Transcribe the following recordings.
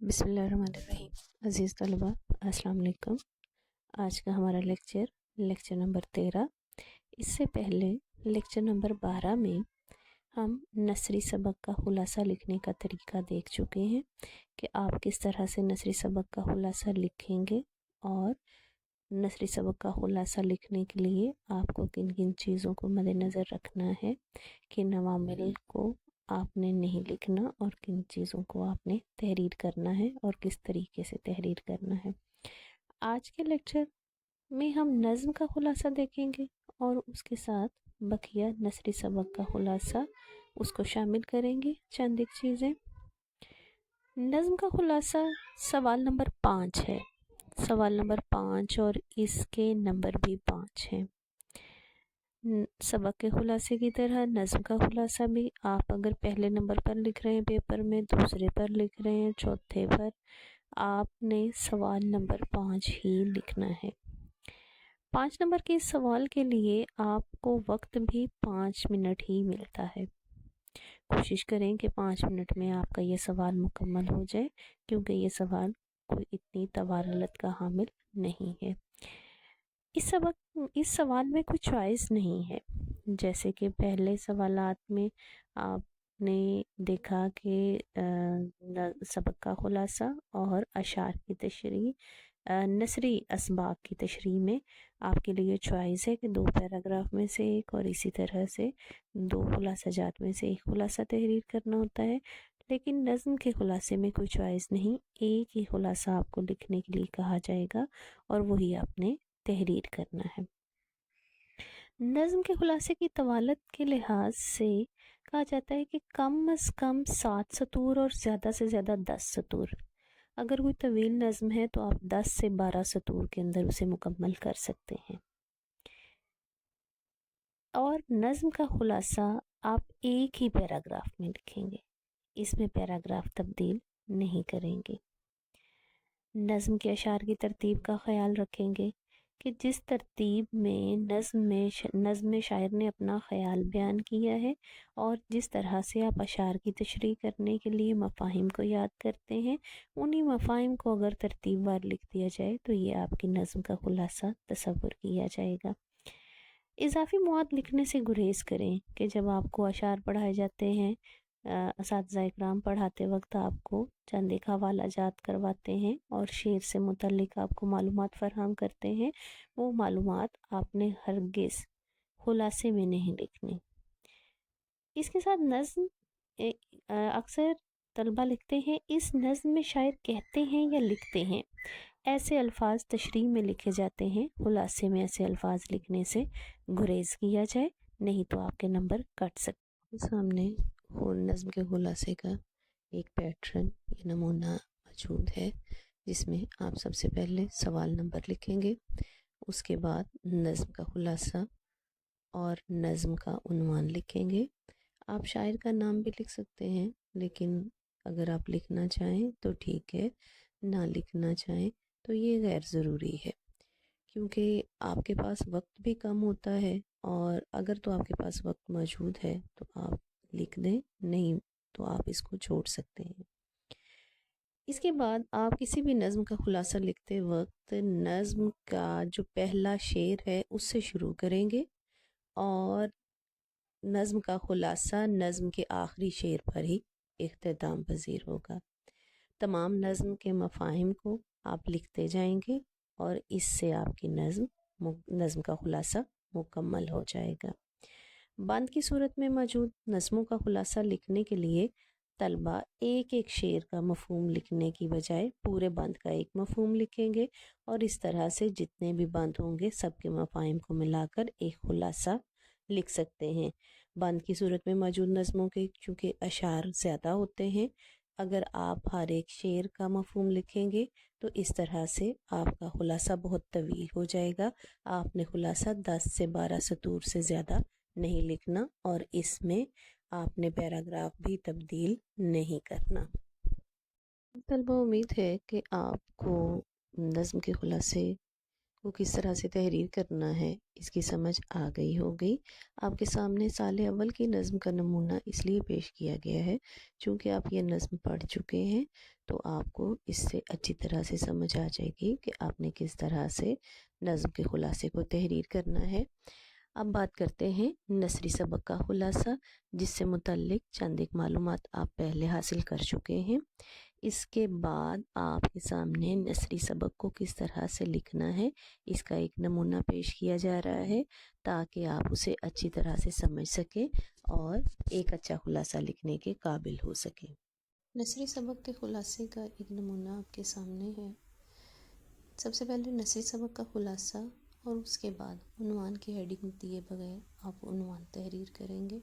बिस्मिल्लाहिर्रहमानिर्रहीम। अज़ीज़ तलबा, अस्सलाम वालेकुम। आज का हमारा लेक्चर नंबर 13। इससे पहले लेक्चर नंबर 12 में हम नसरी सबक का खुलासा लिखने का तरीका देख चुके हैं कि आप किस तरह से नसरी सबक का खुलासा लिखेंगे और नसरी सबक का खुलासा लिखने के लिए आपको किन किन चीज़ों को मद्देनज़र रखना है, किन अवामिल को आपने नहीं लिखना और किन चीज़ों को आपने तहरीर करना है और किस तरीके से तहरीर करना है। आज के लेक्चर में हम नज़्म का खुलासा देखेंगे और उसके साथ बकिया नसरी सबक का खुलासा उसको शामिल करेंगे। चंद एक चीज़ें। नज़्म का खुलासा सवाल नंबर 5 है। सवाल नंबर 5 और इसके नंबर भी 5 हैं। सबक के खुलासे की तरह नज़्म का खुलासा भी आप अगर पहले नंबर पर लिख रहे हैं पेपर में, दूसरे पर लिख रहे हैं, चौथे पर, आपने सवाल नंबर 5 ही लिखना है। 5 नंबर के इस सवाल के लिए आपको वक्त भी 5 मिनट ही मिलता है। कोशिश करें कि 5 मिनट में आपका ये सवाल मुकम्मल हो जाए, क्योंकि ये सवाल कोई इतनी तवारलत का हामिल नहीं है। इस सवाल में कोई चॉइस नहीं है। जैसे कि पहले सवालात में आपने देखा कि सबक का खुलासा और अशार की तशरीह, नसरी असबाब की तशरीह में आपके लिए चॉइस है कि 2 पैराग्राफ में से एक और इसी तरह से 2 खुलासाजात में से एक खुलासा तहरीर करना होता है। लेकिन नज़्म के खुलासे में कोई चॉइस नहीं, एक ही खुलासा आपको लिखने के लिए कहा जाएगा और वही आपने तहरीर करना है। नज़्म के खुलासे की तवालत के लिहाज से कहा जाता है कि कम अज़ कम 7 सतूर और ज़्यादा से ज़्यादा 10 सतूर। अगर कोई तवील नज़्म है तो आप 10 से 12 सतूर के अंदर उसे मुकम्मल कर सकते हैं। और नज़्म का खुलासा आप एक ही पैराग्राफ में लिखेंगे, इसमें पैराग्राफ तब्दील नहीं करेंगे। नज़्म के अशार की तरतीब का ख्याल रखेंगे कि जिस तरतीब में नज़्म में शायर ने अपना ख़याल बयान किया है और जिस तरह से आप अशार की तशरीह करने के लिए मफ़ाहिम को याद करते हैं, उन्हीं मफ़ाहिम को अगर तरतीबवार लिख दिया जाए तो ये आपकी नज़्म का खुलासा तसव्वुर किया जाएगा। इजाफ़ी मवाद लिखने से गुरेज़ करें कि जब आपको अशार पढ़ाए जाते हैं, असातिज़ा इकराम पढ़ाते वक्त आपको चंद एक हवाला जात करवाते हैं और शेर से मुतल्लिक आपको मालूमात फ़राहम करते हैं, वो मालूमात आपने हरगिज़ खुलासे में नहीं लिखनी। इसके साथ नज़्म अक्सर तलबा लिखते हैं, इस नज़्म में शायर कहते हैं या लिखते हैं, ऐसे अल्फाज तशरीह में लिखे जाते हैं। खुलासे में ऐसे अल्फाज लिखने से गुरेज़ किया जाए, नहीं तो आपके नंबर कट सकते। सामने नज़्म के खुलासे का एक पैटर्न या नमूना मौजूद है, जिसमें आप सबसे पहले सवाल नंबर लिखेंगे, उसके बाद नज़्म का खुलासा और नज़्म का उन्वान लिखेंगे। आप शायर का नाम भी लिख सकते हैं, लेकिन अगर आप लिखना चाहें तो ठीक है, ना लिखना चाहें तो ये गैर ज़रूरी है, क्योंकि आपके पास वक्त भी कम होता है। और अगर तो आपके पास वक्त मौजूद है तो आप लिख दें, नहीं तो आप इसको छोड़ सकते हैं। इसके बाद आप किसी भी नज़्म का खुलासा लिखते वक्त नज़्म का जो पहला शेर है उससे शुरू करेंगे और नज़्म का खुलासा नज़्म के आखिरी शेर पर ही इख्तिताम पज़ीर होगा। तमाम नज़्म के मफ़ाहिम को आप लिखते जाएंगे और इससे आपकी नज़्म का खुलासा मुकम्मल हो जाएगा। बंद की सूरत में मौजूद नज़्मों का खुलासा लिखने के लिए तलबा एक एक शेर का मफ़हूम लिखने की बजाय पूरे बंद का एक मफ़हूम लिखेंगे और इस तरह से जितने भी बंद होंगे सबके मफ़ाहिम को मिलाकर एक खुलासा लिख सकते हैं। बंद की सूरत में मौजूद नज़्मों के चूँकि अशार ज़्यादा होते हैं, अगर आप हर एक शेर का मफ़हूम लिखेंगे तो इस तरह से आपका खुलासा बहुत तवील हो जाएगा। आपने खुलासा 10 से 12 सतूर से ज़्यादा नहीं लिखना और इसमें आपने पैराग्राफ भी तब्दील नहीं करना। तलबा, उम्मीद है कि आपको नज़्म के खुलासे کو کس طرح سے تحریر کرنا ہے اس کی سمجھ آ گئی ہوگی۔ آپ کے سامنے سال اول کی نظم کا نمونہ اس لیے پیش کیا گیا ہے چونکہ آپ یہ نظم پڑھ چکے ہیں، تو آپ کو اس سے اچھی طرح سے سمجھ آ جائے گی کہ آپ نے کس طرح سے نظم کے خلاصے کو تحریر کرنا ہے۔ اب بات کرتے ہیں نثری سبق کا خلاصہ، جس سے متعلق چند ایک معلومات آپ پہلے حاصل کر چکے ہیں۔ اس کے بعد آپ کے سامنے نثری سبق کو کس طرح سے لکھنا ہے اس کا ایک نمونہ پیش کیا جا رہا ہے تاکہ آپ اسے اچھی طرح سے سمجھ سکیں اور ایک اچھا خلاصہ لکھنے کے قابل ہو سکیں۔ نثری سبق کے خلاصے کا ایک نمونہ آپ کے سامنے ہے۔ سب سے پہلے نثری سبق کا خلاصہ اور اس کے بعد عنوان کی ہیڈنگ دیے بغیر آپ عنوان تحریر کریں گے۔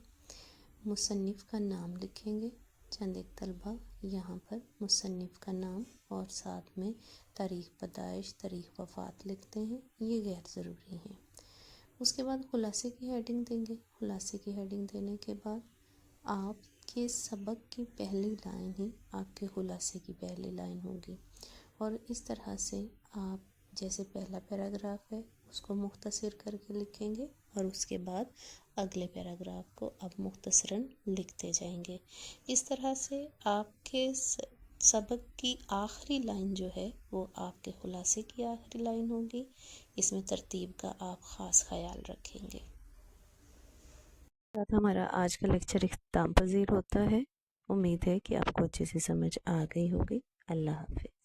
مصنف کا نام لکھیں گے۔ چند ایک طلبہ یہاں پر مصنف کا نام اور ساتھ میں تاریخ پیدائش، تاریخ وفات لکھتے ہیں، یہ غیر ضروری ہیں۔ اس کے بعد خلاصے کی ہیڈنگ دیں گے۔ خلاصے کی ہیڈنگ دینے کے بعد آپ کے سبق کی پہلی لائن ہی آپ کے خلاصے کی پہلی لائن ہوگی، اور اس طرح سے آپ جیسے پہلا پیراگراف ہے اس کو مختصر کر کے لکھیں گے اور اس کے بعد اگلے پیراگراف کو آپ مختصراً لکھتے جائیں گے۔ اس طرح سے آپ کے سبق کی آخری لائن جو ہے وہ آپ کے خلاصے کی آخری لائن ہوگی۔ اس میں ترتیب کا آپ خاص خیال رکھیں گے۔ ہمارا آج کا لیکچر اختتام پذیر ہوتا ہے۔ امید ہے کہ آپ کو اچھے سے سمجھ آ گئی ہوگی۔ اللہ حافظ۔